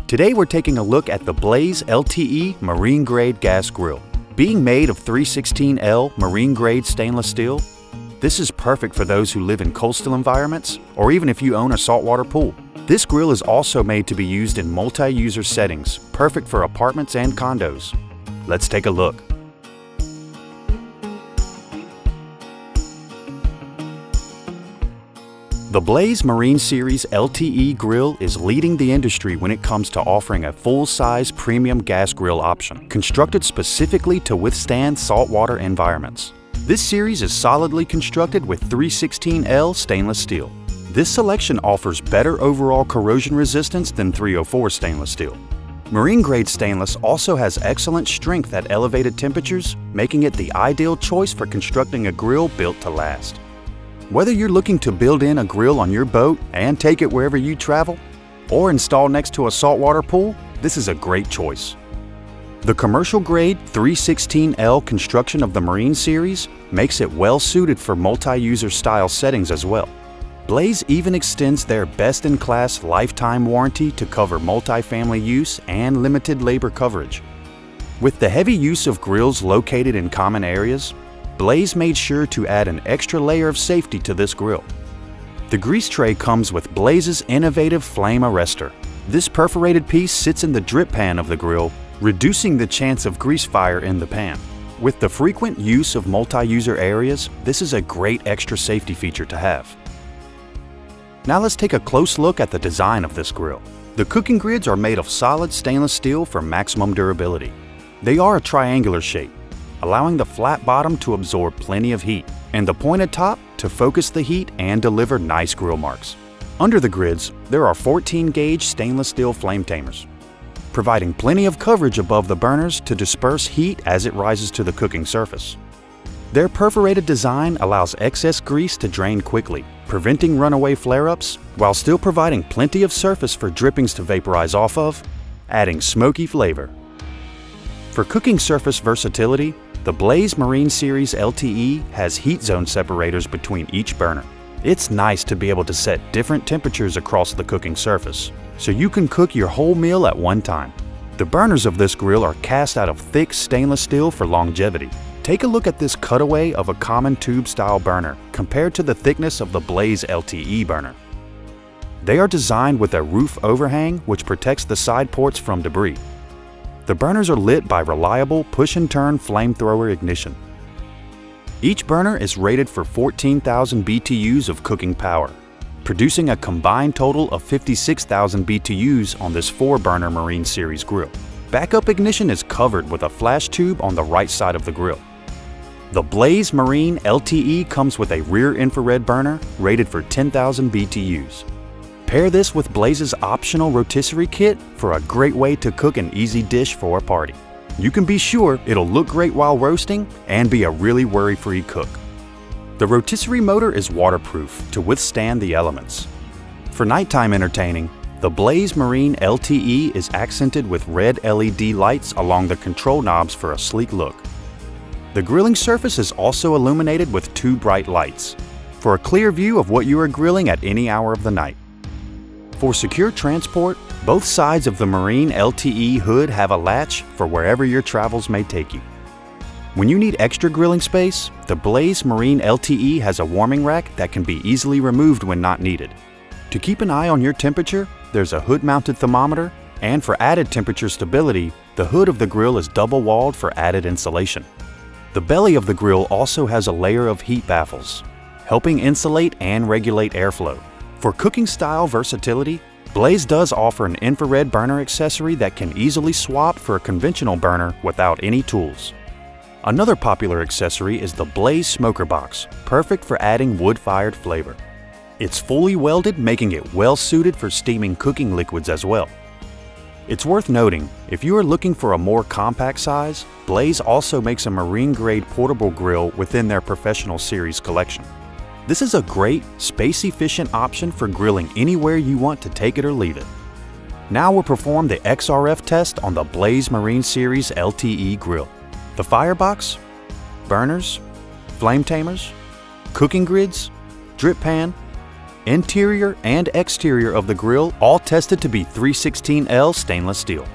Today we're taking a look at the Blaze LTE Marine Grade Gas Grill. Being made of 316L marine grade stainless steel, this is perfect for those who live in coastal environments or even if you own a saltwater pool. This grill is also made to be used in multi-user settings, perfect for apartments and condos. Let's take a look. The Blaze Marine Series LTE grill is leading the industry when it comes to offering a full-size premium gas grill option, constructed specifically to withstand saltwater environments. This series is solidly constructed with 316L stainless steel. This selection offers better overall corrosion resistance than 304 stainless steel. Marine-grade stainless also has excellent strength at elevated temperatures, making it the ideal choice for constructing a grill built to last. Whether you're looking to build in a grill on your boat and take it wherever you travel, or install next to a saltwater pool, this is a great choice. The commercial-grade 316L construction of the Marine Series makes it well suited for multi-user style settings as well. Blaze even extends their best-in-class lifetime warranty to cover multi-family use and limited labor coverage. With the heavy use of grills located in common areas, Blaze made sure to add an extra layer of safety to this grill. The grease tray comes with Blaze's innovative flame arrestor. This perforated piece sits in the drip pan of the grill, reducing the chance of grease fire in the pan. With the frequent use of multi-user areas, this is a great extra safety feature to have. Now let's take a close look at the design of this grill. The cooking grids are made of solid stainless steel for maximum durability. They are a triangular shape, allowing the flat bottom to absorb plenty of heat, and the pointed top to focus the heat and deliver nice grill marks. Under the grids, there are 14-gauge stainless steel flame tamers, providing plenty of coverage above the burners to disperse heat as it rises to the cooking surface. Their perforated design allows excess grease to drain quickly, preventing runaway flare-ups, while still providing plenty of surface for drippings to vaporize off of, adding smoky flavor. For cooking surface versatility, the Blaze Marine Series LTE has heat zone separators between each burner. It's nice to be able to set different temperatures across the cooking surface, so you can cook your whole meal at one time. The burners of this grill are cast out of thick stainless steel for longevity. Take a look at this cutaway of a common tube-style burner compared to the thickness of the Blaze LTE burner. They are designed with a roof overhang which protects the side ports from debris. The burners are lit by reliable push-and-turn flamethrower ignition. Each burner is rated for 14,000 BTUs of cooking power, producing a combined total of 56,000 BTUs on this 4-burner Marine Series grill. Backup ignition is covered with a flash tube on the right side of the grill. The Blaze Marine LTE comes with a rear infrared burner rated for 10,000 BTUs. Pair this with Blaze's optional rotisserie kit for a great way to cook an easy dish for a party. You can be sure it'll look great while roasting and be a really worry-free cook. The rotisserie motor is waterproof to withstand the elements. For nighttime entertaining, the Blaze Marine LTE is accented with red LED lights along the control knobs for a sleek look. The grilling surface is also illuminated with 2 bright lights for a clear view of what you are grilling at any hour of the night. For secure transport, both sides of the Marine LTE hood have a latch for wherever your travels may take you. When you need extra grilling space, the Blaze Marine LTE has a warming rack that can be easily removed when not needed. To keep an eye on your temperature, there's a hood-mounted thermometer, and for added temperature stability, the hood of the grill is double-walled for added insulation. The belly of the grill also has a layer of heat baffles, helping insulate and regulate airflow. For cooking style versatility, Blaze does offer an infrared burner accessory that can easily swap for a conventional burner without any tools. Another popular accessory is the Blaze Smoker Box, perfect for adding wood-fired flavor. It's fully welded, making it well suited for steaming cooking liquids as well. It's worth noting, if you are looking for a more compact size, Blaze also makes a marine-grade portable grill within their Professional Series collection. This is a great, space-efficient option for grilling anywhere you want to take it or leave it. Now we'll perform the XRF test on the Blaze Marine Series LTE grill. The firebox, burners, flame tamers, cooking grids, drip pan, Interior and exterior of the grill all tested to be 316L stainless steel.